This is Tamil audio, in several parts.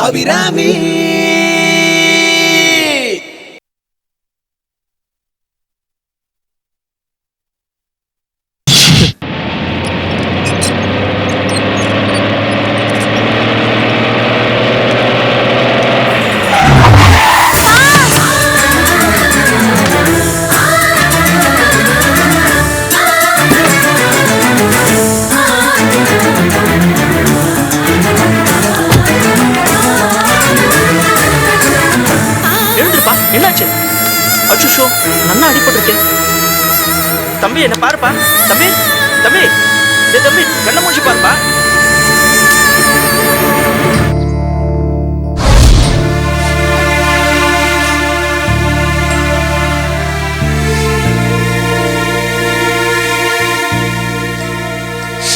அபிராமி. என்னாச்சு? அச்சுஷோ, நன்னா அடிபட்டிருக்கேன். தம்பி என்ன பாருப்பா. தம்பி தம்பி தம்பி கண்ண மூச்சு பாருப்பா.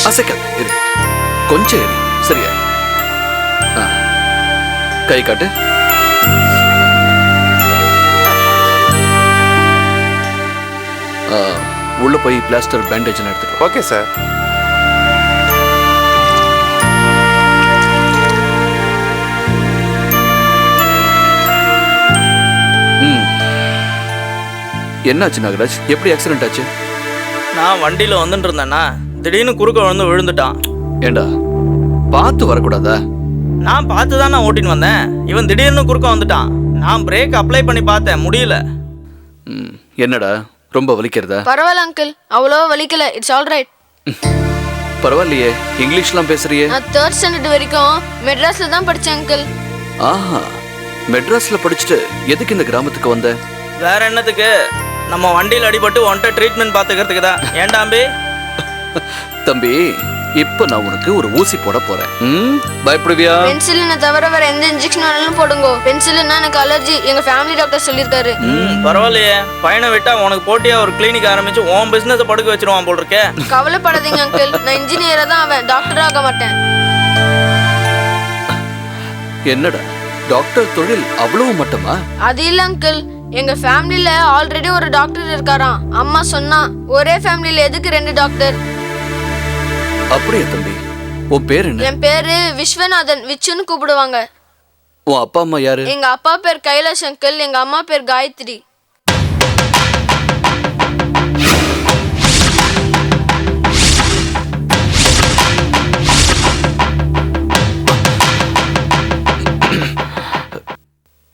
அசைக்காத, இரு, கொஞ்சம் இரு, சரியா? கை காட்டு. உள்ள போய் பிளாஸ்டர் பேண்டேஜ் எடுத்துட்டு. Okay sir. என்னாச்சு நாகராஜ்? எப்படி ஆக்சிடென்ட் ஆச்சு? நான் வண்டியில வந்துட்டு இருந்தேன்னா திடீர்னு குறுக்க வந்து விழுந்துட்டான். ஏண்டா பார்த்து வரக்கூடாதா? நான் பார்த்து தான் நான் ஓட்டின்னு வந்தேன். இவன் திடீர்னு குறுக்க வந்துட்டான். நான் பிரேக் அப்ளை பண்ணி பார்த்தேன், முடியல. என்னடா ரொம்ப வலிக்கிறதா? பரவாயில்ல அங்கிள், அவ்வளோ வலிக்கல. It's all right. பரவாயில்லையே, இங்கிலீஷ்லாம் பேசுறியே. நான் 3rd ஸ்டாண்டர்ட் வரைக்கும் மெட்ராஸ்ல தான் படிச்சேன் அங்கிள். ஆஹா, மெட்ராஸ்ல படிச்சுட்டு எதுக்கு இந்த கிராமத்துக்கு வந்த? வேற என்னத்துக்கு? நம்ம வண்டியில் அடிபட்டு ஒன்ட்ட ட்ரீட்மெண்ட் பார்த்துக்கிறதுக்கு தான். ஏண்டாம்பி? தம்பி, இப்ப நான் உனக்கு ஒரு ஊசி போட போறேன். பயப்படுவியா? பென்சிலினை தவிர வேற எந்த இன்ஜெக்ஷன் வேணாலும் போடுங்க. பென்சிலினா எனக்கு அலர்ஜி, எங்க ஃபேமிலி டாக்டர் சொல்லியிருக்காரு. பரவாயில்லையே, பையனை விட்டா உனக்கு போட்டியா ஒரு கிளினிக் ஆரம்பிச்சு உன் பிசினஸ் படுக்க வச்சிருவான் போல் இருக்கே. கவலைப்படாதீங்க அங்கிள், நான் இன்ஜினியரா தான் ஆவேன், டாக்டரா ஆக மாட்டேன். என்னடா டாக்டர் தொழில் அவ்வளவு மட்டுமா? அது இல்ல அங்கிள், எங்க ஃபேமிலில ஆல்ரெடி ஒரு டாக்டர் இருக்காராம். அம்மா சொன்னா ஒரே ஃபேமிலில எதுக்கு 2 டாக்டர்? அப்படியே தம்பி. உன் பேர் என்ன? என் பேரு விஸ்வநாதன், விச்சுன்னு கூப்பிடுவாங்க. உன் அப்பா அம்மா யாரு? எங்க அப்பா பேர் கைலாஷ் அங்கிள், எங்க அம்மா பேர் காயத்ரி.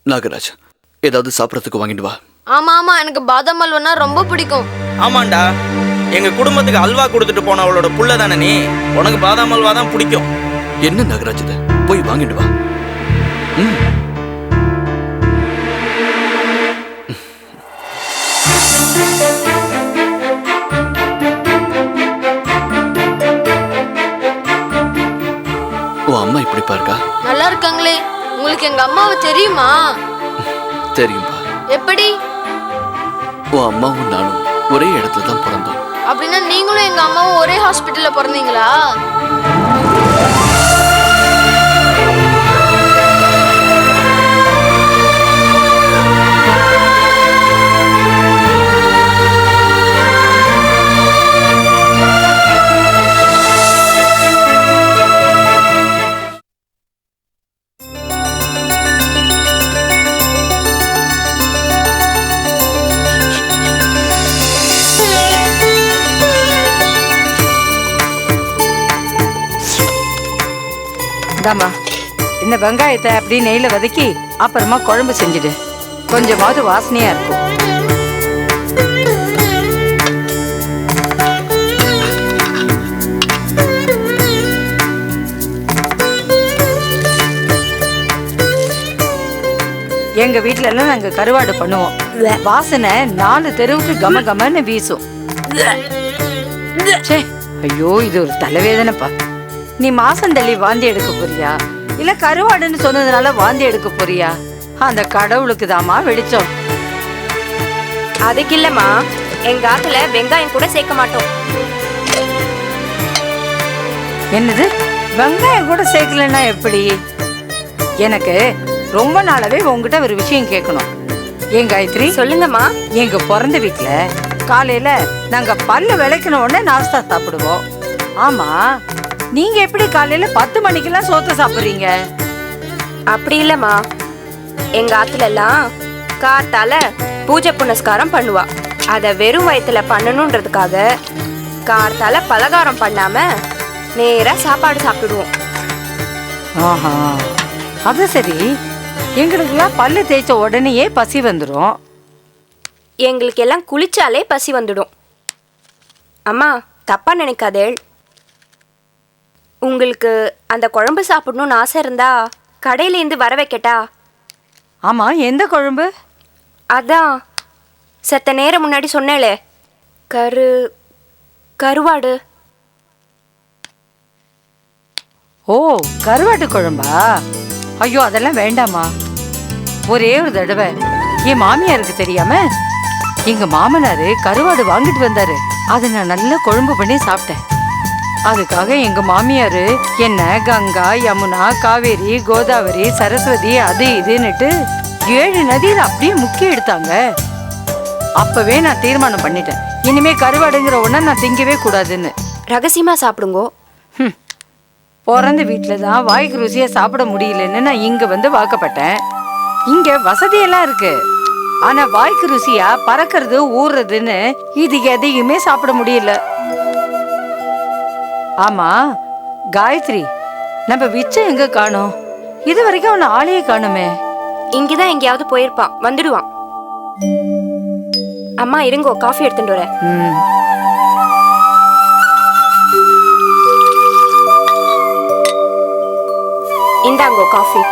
நாகராஜ், ஏதாவது சாப்பிடறதுக்கு வாங்கிட்டு வா. ஆமா ஆமா, எனக்கு பாதாம் அல்வானா ரொம்ப பிடிக்கும். ஆமாண்டா, எங்க குடும்பத்துக்கு அல்வா கொடுத்துட்டு போனவளோட புள்ள தானே நீ. உனக்கு பாதாம் அல்வா தான் பிடிக்கும். என்ன நாகராஜ், இத போய் வாங்கிட்டு வா. உன் அம்மா இப்படி பாருக்கா? நல்லா இருக்காங்களே. உங்களுக்கு எங்க அம்மாவை தெரியுமா? தெரியும்பா. எப்படி? உன் அம்மாவும் நானும் ஒரே இடத்துல தான் பிறந்தோம். அப்படின்னா நீங்களும் எங்க அம்மாவும் ஒரே ஹாஸ்பிட்டல்ல பிறந்தீங்களா? இந்தாம்மா, இந்த வெங்காயத்தை அப்படி நெய்ல வதக்கி அப்புறமா குழம்பு செஞ்சுடு. கொஞ்சமாவது வாசனையா இருக்கும். எங்க வீட்டுல எல்லாம் நாங்க கருவாடு பண்ணுவோம். வாசனை 4 தெருவுக்கு கம கமன்னு வீசும். ஐயோ, இது ஒரு தலைவேதனைப்பா. நீ மாசம் தள்ளி வாந்தி எடுக்க போறியா இல்ல கருவாடுன்னு சொன்னதுனால வாந்தி எடுக்க போறியா? அந்த கடவுளுக்கு தாமா வெளிச்சம். அதுக்கு இல்லம்மா, எங்க ஆத்துல வெங்காயம் கூட சேர்க்க மாட்டோம். என்னது, வெங்காயம் கூட சேர்க்கலன்னா எப்படி? எனக்கு ரொம்ப நாளாவே உங்ககிட்ட ஒரு விஷயம் கேட்கணும். ஏன் காயத்ரி? சொல்லுங்கம்மா. எங்க பிறந்த வீட்டுல காலையில நாங்க பல்லு விளக்கின உடனே நாஸ்தா சாப்பிடுவோம். ஆமா, நீங்க எப்படி காலையில 10 மணிக்கெல்லாம் சோத்த சாப்பிடுறீங்க? அப்படி இல்லம்மா, எங்க ஆத்துல எல்லாம் காத்தால பூஜை புனஸ்காரம் பண்ணுவா. அத வெறும் வயித்துல பண்ணணுன்றதுக்காக காத்தால பலகாரம் பண்ணாம நேரா சாப்பாடு சாப்பிடுவோம். ஆஹா, அது சரி. எங்களுக்கெல்லாம் பல்லு தேய்ச்ச உடனேயே பசி வந்துடும். எங்களுக்கு எல்லாம் குளிச்சாலே பசி வந்துடும். அம்மா தப்பா நினைக்காதே. உங்களுக்கு அந்த குழம்பு சாப்பிடணும்னு ஆசை இருந்தா கடையிலேருந்து வர வைக்கட்டா? ஆமா, எந்த குழம்பு? அதான் செத்த நேரம் முன்னாடி சொன்னேளே, கருவாடு. ஓ, கருவாட்டு குழம்பா? ஐயோ, அதெல்லாம் வேண்டாமா. ஒரே ஒரு தடவை என் மாமியாருக்கு தெரியாம எங்க மாமனாரு கருவாடு வாங்கிட்டு வந்தாரு. அதை நான் நல்லா குழம்பு பண்ணி சாப்பிட்டேன். அதுக்காக எங்க மாமியாரு என்ன கங்கா, யமுனா, காவேரி, கோதாவரி, சரஸ்வதி அது இதுன்னுட்டு 7 நதியில அப்படியே முக்கி எடுத்தாங்க. அப்பவே நான் தீர்மானம் பண்ணிட்டேன், இனிமே கருவாடுங்கிற ஒண்ண நான் திங்கவே கூடாதுன்னு. ரகசியமா சாப்பிடுங்கோ. பிறந்த வீட்டுல தான் வாய்க்கு ருசியா சாப்பிட முடியலன்னு நான் இங்க வந்து வாக்கப்பட்டேன். இங்க வசதியெல்லாம் இருக்கு, ஆனா வாய்க்கு ருசியா பறக்கிறது ஊறுறதுன்னு இது எதையுமே சாப்பிட முடியல. ஆமா காயத்ரி, நம்ம விச்சம் எங்க காணோம்? இது வரைக்கும் அவன ஆளையே காணுமே. இங்கதான் எங்கேயாவது போயிருப்பான், வந்துடுவான். அம்மா இருங்கோ, காஃபி எடுத்துட்டு வரேன். இந்தாங்கோ காஃபி.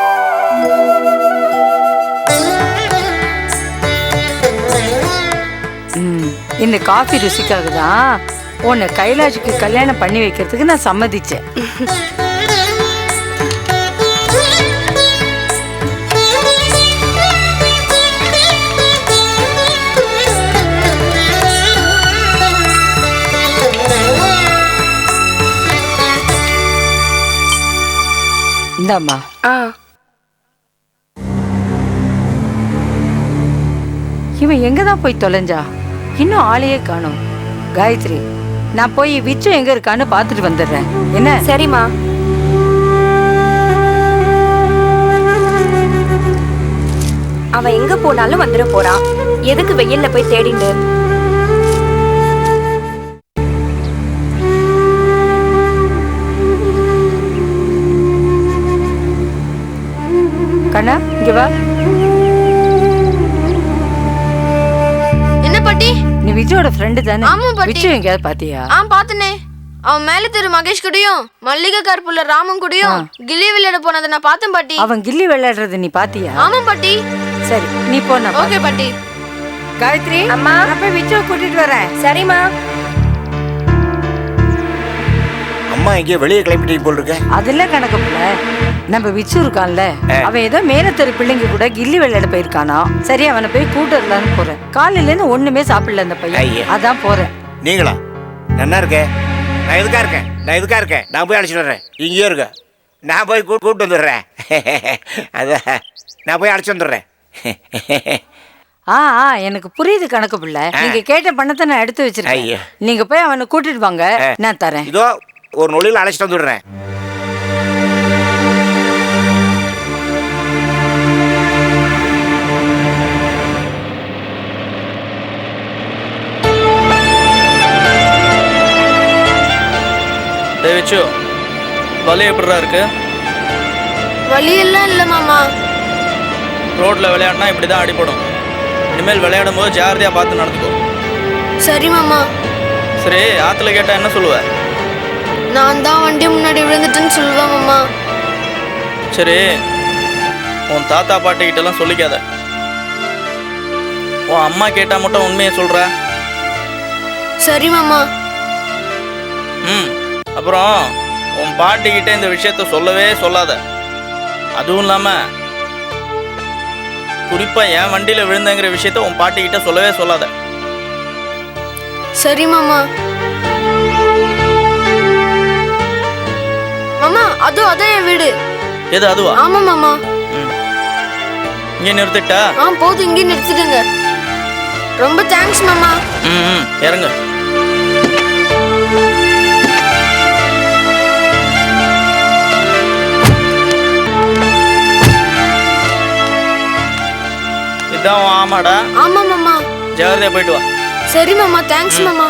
இந்த காஃபி ருசிக்காக தான் உன்னை கைலாஷுக்கு கல்யாணம் பண்ணி வைக்கிறதுக்கு நான் சம்மதிச்சேன். இந்தாம்மா. இவன் எங்கதான் போய் தொலைஞ்சா? இன்னும் ஆளையே காணோம். காயத்ரி, நான் போய் விச்சு எங்க இருக்கான்னு பாத்துட்டு வந்துடுறேன். என்ன? சரிம்மா. அவன் எங்க போனாலும் வந்துட போறான், எதுக்கு வெயில்ல போய் தேடிண்டு? கண்ணா, இங்க வா. என்ன பாட்டி? நீ விஜயோட ஃப்ரெண்டு தானே? ஆமா பாட்டி. விஜய் எங்கயாவது பாத்தியா? பாத்தனே. அவன் மேல தெரு மகேஷ் கூடயும் மல்லிகை கார்புள்ள ராமன் கூடயும் கில்லி விளையாட போனதை நான் பார்த்தேன் பாட்டி. அவன் கில்லி விளையாடுறது நீ பாத்தியா? ஆமா பாட்டி. சரி, நீ போன. ஓகே பாட்டி. காயத்ரி, அம்மா, நான் போய் விஜயை கூட்டிட்டு வரேன். சரிம்மா. அம்மா எங்கேயோ வெளியே கிளம்பிட்டீங்க போல் இருக்க. அதெல்லாம் கணக்கு போல. நம்ம விச்சு இருக்கான்ல, அவன் ஏதோ மேலத்தெரு பிள்ளைங்க கூட கில்லி விளையாட போயிருக்கானா. சரி, அவனை போய் கூட்டலான்னு போறேன். காலையில இருந்து ஒண்ணுமே சாப்பிடல அந்த பையன், அதான் போறேன். நீங்களா? நல்லா இருக்க. நான் இதுக்கா இருக்கேன். நான் போய் அழைச்சிட்டு வர்றேன். இங்கேயே இருக்க. நான் போய் கூப்பிட்டு வந்துடுறேன். அதான் நான் போய் அழைச்சி வந்துடுறேன். எனக்கு புரியுது கணக்கு பிள்ளை. நீங்க கேட்ட பணத்தை நான் எடுத்து வச்சிருக்கேன். நீங்க போய் அவனை கூட்டிட்டு வாங்க, நான் தரேன். இதோ ஒரு நொழியில் அழைச்சிட்டு வந்துடுறேன். விச்சு, வலி எப்படிடா இருக்கு? வலியெல்லாம் இல்ல மாமா. ரோட்ல விளையாடினா இப்படிதான் அடிபடும். இனிமேல் விளையாடும் போது ஜாகிரதையா பார்த்து நடந்துக்கோ. சரி மாமா. சரி, ஆத்துல கேட்டா என்ன சொல்லுவ? நான் தான் வண்டி முன்னாடி விழுந்துட்டேன்னு சொல்லுவேன் மாமா. சரி, உன் தாத்தா பாட்டி கிட்ட எல்லாம் சொல்லிக்காத. உன் அம்மா கேட்டா மட்டும் உண்மையை சொல்ற. சரி மாமா. அப்புறம் உன் பாட்டி கிட்ட இந்த விஷயத்த சொல்லவே சொல்லாத. அதுவும் இல்லாம குறிப்பா என் வண்டியில விழுந்தங்கிற விஷயத்த உன் பாட்டி கிட்ட சொல்லவே சொல்லாத. சரி மாமா. மாமா, அதான் என் வீடு. எது அதுவா? ஆமா மாமா. இங்க நிறுத்திட்டா? போதும், இங்கே நிறுத்திடுங்க. ரொம்ப தேங்க்ஸ் மாமா. இறங்கு. இதான் உன் ஆமாடா. ஆமா மாமா. ஜாகிரதையா போயிட்டு வா. சரி மாமா, தேங்க்ஸ் மாமா.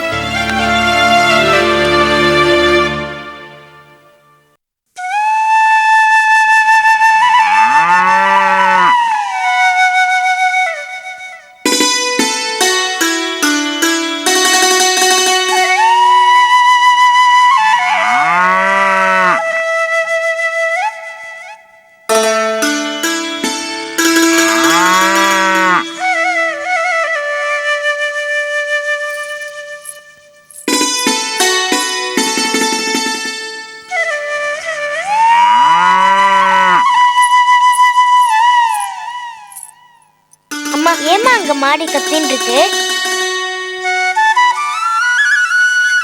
அம்மா ஏமா அங்க மாடி கத்தின்னு இருக்கு?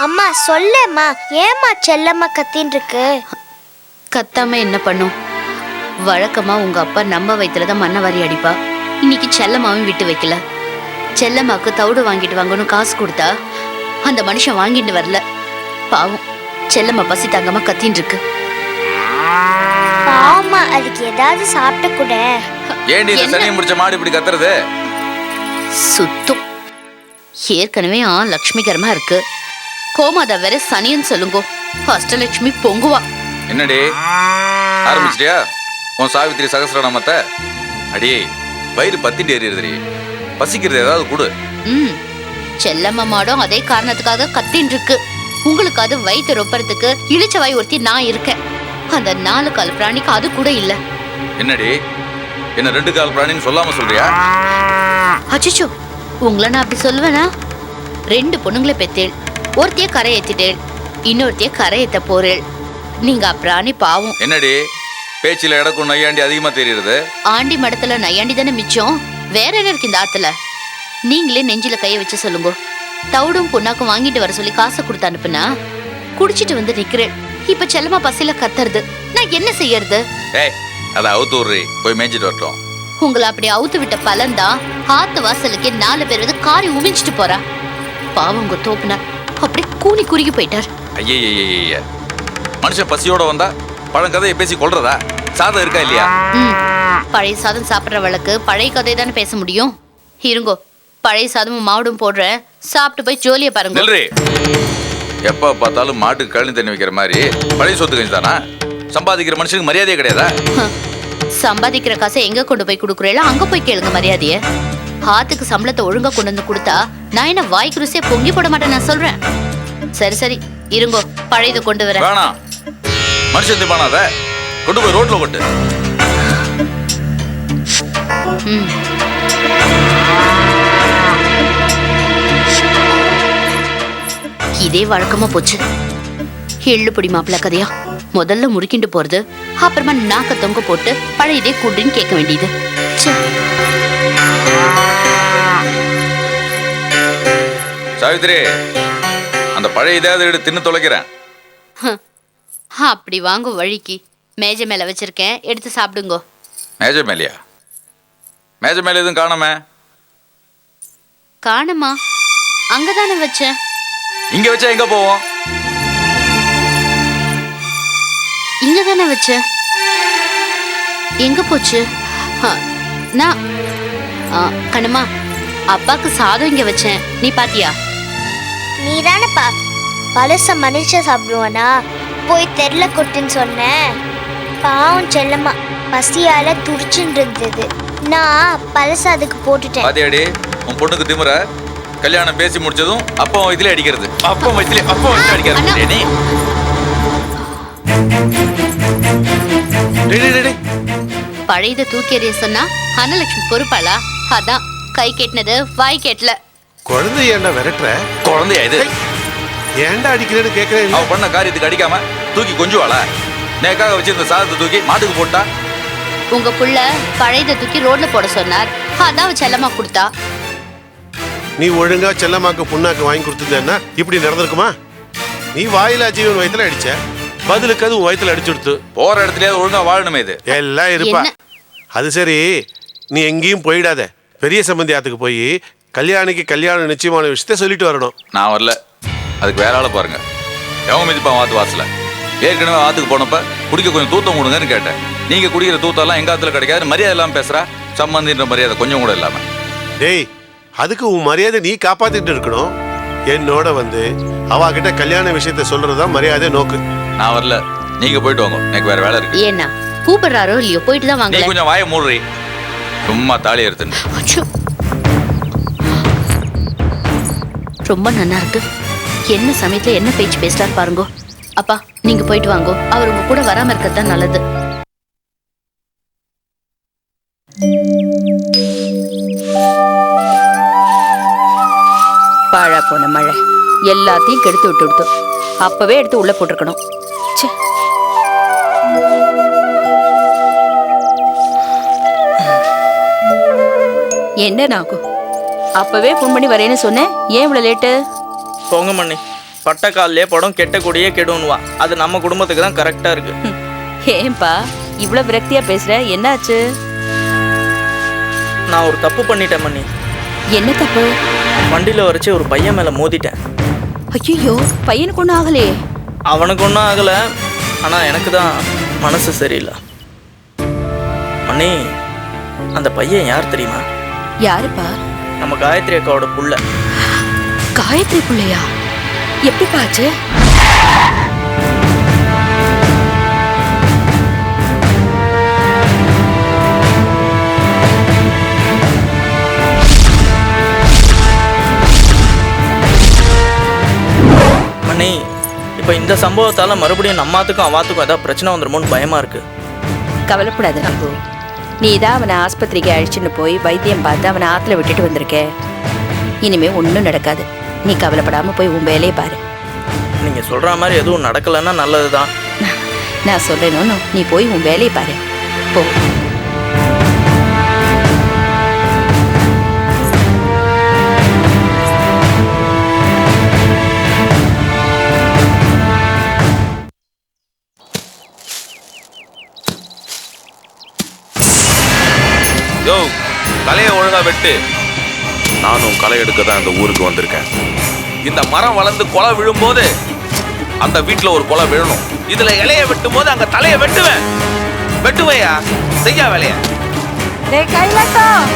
அம்மா சொல்லேம்மா, ஏமா செல்லம்மா கத்தின்னு இருக்கு? கத்தாம என்ன பண்ணும்? வழக்கமா உங்க அப்பா நம்ம வயிற்றுலதான் மண்ணை வாரி அடிப்பா. இன்னைக்கு செல்லம்மாவும் விட்டு வைக்கல. செல்லம்மாக்கு தவிடு வாங்கிட்டு வாங்கணும் காசு கொடுத்தா அந்த மனுஷன் வாங்கிட்டு வரல. பாவம் செல்லம்மா பசி தாங்காம கத்தின்னு இருக்கு. பாவமா, அதுக்கு ஏதாவது சாப்பிட்டு கூட. ஏண்டி இந்த சனியை முடிச்ச மாடு இப்படி கத்துறது? சுத்தம் ஏற்கனவே லட்சுமிகரமா இருக்கு. கோமாதா வேற சனியன்னு சொல்லுங்கோ. அஷ்டலட்சுமி பொங்குவா. என்னடி ஆரம்பிச்சிட்டியா உன் சாவித்திரி சகசிரநாமத்தை? அடியே வயிறு பத்திட்டு எறியறதுடி. பசிக்கிறது ஏதாவது கொடு. செல்லம்மா மாடும் அதே காரணத்துக்காக கத்தின்னு இருக்கு. உங்களுக்கு அது வயிற்று ரொப்பறதுக்கு இழிச்ச வாய் ஒருத்தி நான் இருக்கேன். அந்த 4 கால் பிராணிக்கு அது கூட இல்ல. என்னடி என்ன 2 கால் பிராணின்னு சொல்லாம சொல்றியா? அச்சோ, உங்களை நான் அப்படி சொல்லுவேனா? 2 பொண்ணுங்களை பெத்தேள். ஒருத்தைய கரை ஏத்திட்டேள், இன்னொருத்தைய கரை ஏத்த போறேள். நீங்க பிராணி பாவம். என்னடி பேச்சில இடக்கும் நையாண்டி அதிகமா தெரியுது? ஆண்டி மடத்துல நையாண்டி தானே மிச்சம். வேற என்ன இருக்கு இந்த ஆத்துல? நீங்களே நெஞ்சில கைய வச்சு சொல்லுங்க. தவிடும் பொண்ணாக்கும் வாங்கிட்டு வர சொல்லி காசை கொடுத்து அனுப்புனா குடிச்சிட்டு வந்து நிக்கிறேன். இப்ப செல்லமா பசியில கத்துறது. நான் என்ன செய்யறது? ஏய் அத அவுத்து விடுறி, போய் மேய்ஞ்சிட்டு வரட்டும். உங்களை அப்படி அவுத்து விட்ட பலன்தான் ஆத்து வாசலுக்கே 4 பேர் வந்து காரி உமிஞ்சிட்டு போறா. பாவம் உங்க தோப்புனார் அப்படியே கூனி குறுகி போயிட்டார். ஐய மனுஷன் பசியோட வந்தா பழங்கதையை பேசி கொள்றதா? சாதம் இருக்கா இல்லையா? பழைய சாதம் சாப்பிட்றவளுக்கு பழைய கதை தானே பேச முடியும். இருங்கோ, பழைய சாதமும் மாவுடும் போடுறேன். சாப்பிட்டு போய் ஜோலிய பாருங்க. எப்ப பார்த்தாலும் மாட்டுக்கு கழனி தண்ணி வைக்கிற மாதிரி பழைய சொத்து கஞ்சி தானா? சம்பாதிக்கிற மனுஷனுக்கு மரியாதையே கிடையாதா? சம்பாதிக்கிற காசை எங்க கொண்டு போய் கொடுக்குறீங்களோ அங்க போய் கேளுங்க மரியாதைய. ஆத்துக்கு சம்பளத்தை ஒழுங்கா கொண்டு வந்து கொடுத்தா நான் என்ன வாய்க்கு ருசியா பொங்கி போட மாட்டேன் நான் சொல்றேன். சரி சரி இருங்கோ, பழையது கொண்டு வரேன். வேணாம், மனுஷன் திப்பானாத கொண்டு போய் ரோட்ல கொண்டு. இதே வழக்கமா போச்சு. எள்ளுப்பொடி மாப்பிள்ள கதையா? முதல்ல முறுக்கிண்டு போறது, அப்புறமா நாக்க தொங்க போட்டு பழையதே கூடுன்னு கேட்க வேண்டியது. சாவித்திரி, அந்த பழைய இதாவது எடுத்து தின்னு தொலைக்கிறேன். அப்படி வாங்க வழிக்கு மேஜை மேல வச்சிருக்கேன், எடுத்து சாப்பிடுங்கோ. மேஜை மேலையா? மேஜை மேல எதுவும் காணாம? காணுமா? அங்கதானே வச்சேன். இங்க வச்சா எங்க போவோம்? இங்கதானே வச்சேன். எங்க போச்சு? நான் கண்ணம்மா, அப்பாக்கு சாதம் இங்க வச்சேன், நீ பாத்தியா? நீ தானேப்பா பழச மனுஷன் சாப்பிடுவானா? போய் தெருல கொட்டுன்னு சொன்னேன். பாவம் செல்லம்மா பசியால துடிச்சுட்டு இருந்தது. நான் பழச அதுக்கு போட்டுட்டேன். பாத்தியாடி உன் பொண்ணுக்கு திமுற? கல்யாணம் பேசி முடிச்சதும் அப்பா வயிற்றுல அடிக்கிறது, அப்பா வயிற்றுல அடிக்கிறது. பழையதை தூக்கி எறிய சொன்னா அனலட்சுமி பொறுப்பாளா? அதான் கை கேட்டினது வாய் கேட்டல. குழந்தை ஏன்டா விரட்டுற? குழந்தையா இது? ஏன்டா அடிக்கிறேன்னு கேட்கறேன். அவ பண்ண காரியத்துக்கு அடிக்காம தூக்கி கொஞ்சுவாளா? நேக்காக வச்சிருந்த சாதத்தை தூக்கி மாட்டுக்கு போட்டா? உங்க புள்ள பழையதை தூக்கி ரோட்ல போட சொன்னார், அதான் செல்லமா கொடுத்தா. நீ ஒழுங்கா செல்லமாக்கு புண்ணாக்கு வாங்கி கொடுத்துருந்தேன்னா இப்படி நடந்திருக்குமா? நீ வாயிலா ஜீவன் வயித்துல அடிச்ச, பதிலுக்கு அது வயித்துல அடிச்சு கொடுத்து. போற இடத்துலயே ஒழுங்கா வாழணுமே. இது எல்லாம் இருப்பா. அது சரி, நீ எங்கேயும் போயிடாத. பெரிய சம்பந்தியாத்துக்கு போய் கல்யாணிக்கு கல்யாணம் நிச்சயமான விஷயத்த சொல்லிட்டு வரணும். நான் வரல, அதுக்கு வேற ஆளை பாருங்க. எவன் மிதிப்பான் வாத்து வாசல? ஏற்கனவே வாத்துக்கு போனப்ப குடிக்க கொஞ்சம் தூத்தம் கொடுங்கன்னு கேட்டேன். நீங்க குடிக்கிற தூத்தெல்லாம் எங்க ஆத்துல கிடைக்காது, மரியாதை இல்லாம பேசுறா. சம்பந்தின்ற மரியாதை கொஞ்சம் கூட இல்லாம. டேய், அதுக்கு உன் மரியாதை நீ காப்பாத்திட்டு இருக்கணும். என்னோட வந்து அவகிட்ட கல்யாண விஷயத்த சொல்றதுதான் மரியாதை நோக்கு. நான் வரல, நீங்க போயிட்டு வாங்க, எனக்கு வேற வேலை இருக்கு. ஏன்னா கூப்பிடுறாரோ இல்லையோ போயிட்டு தான் நீ வாங்க. கொஞ்சம் வாயை மூடுறி, சும்மா தாலி எடுத்துன்னு. ரொம்ப நல்லா இருக்கு. என்ன சமயத்துல என்ன பேச்சு பேசுறாரு பாருங்க. அப்பா நீங்க போயிட்டு வாங்க, அவர் உங்க கூட வராம இருக்கிறது தான் நல்லது. பாழா போன மழை எல்லாத்தையும் கெடுத்து விட்டு அப்பவே எடுத்து உள்ள போட்டிருக்கணும். ச்சே. என்ன நாகும், அப்பவே ஃபோன் பண்ணி வரேன்னு சொன்னேன், ஏன் இவ்வளவு லேட்டு? போங்க மண்ணி, பட்ட காலிலே படம் கெட்ட கொடியே கெடுவா. அது நம்ம குடும்பத்துக்கு தான் கரெக்டா இருக்கு. ஏன்பா இவ்வளவு விரக்தியா பேசுற, என்னாச்சு? நான் ஒரு தப்பு பண்ணிட்டேன் மண்ணி. என்ன தப்பு? வண்டியில வரைச்சு ஒரு பையன் மேல மோதிட்டேன். ஐயோ, பையனுக்கு ஒன்றும் ஆகலையே? அவனுக்கு ஒன்றும் ஆகல, ஆனா எனக்கு தான் மனசு சரியில்லை. மண்ணி, அந்த பையன் யார் தெரியுமா? யாருப்பா? நம்ம காயத்ரி அக்காவோட புள்ள. காயத்ரி புள்ளையா? எப்படி பாச்சு? மணி, இப்போ இந்த சம்பவத்தால மறுபடியும் நம்மாத்துக்கும் அவாத்துக்கும் ஏதாவது பிரச்சனை வந்துருமோன்னு பயமா இருக்கு. கவலைப்படாத நம்பு, நீ தான் அவனை ஆஸ்பத்திரிக்கு அழைச்சின்னு போய் வைத்தியம் பார்த்து அவனை ஆற்றுல விட்டுட்டு வந்திருக்க. இனிமே ஒன்றும் நடக்காது, நீ கவலைப்படாம போய் உன் வேலையை பாரு. நீங்க சொல்ற மாதிரி எதுவும் நடக்கலைன்னா நல்லதுதான். நான் சொல்றேன்னு நீ போய் உன் வேலையை பாரு, போ. யோ, கலையை ஒழுங்கா வெட்டு. நானும் களை எடுக்க தான் இந்த ஊருக்கு வந்திருக்கேன். இந்த மரம் வளர்ந்து கொலை விழும்போது அந்த வீட்டுல ஒரு கொலை விழணும். இதுல இலைய வெட்டும் போது அங்க தலையை வெட்டுவேன். வெட்டுவையா, செய்யா வேலையா? கைலாசம்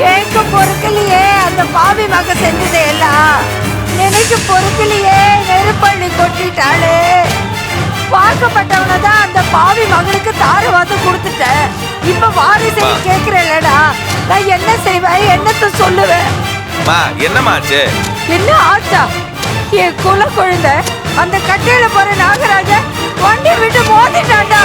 கேட்க பொறுக்கலையே, அந்த பாவி மக செஞ்சதை எல்லாம் நினைக்க பொறுக்கலையே, நெருப்பள்ளி கொட்டிட்டாளே. பார்க்கப்பட்டவன தான் அந்த பாவி மகளுக்கு தாரவாத்து கொடுத்துட்டேன். இப்ப வாரிசை கேக்குறேன்லடா, நான் என்ன செய்வேன், என்னத்த சொல்லுவேன்? என்னமாச்சு? என்ன ஆச்சா? என் குல குழந்தை அந்த கட்டையில போற நாகராஜ வண்டி விட்டு மோதிட்டாண்டா.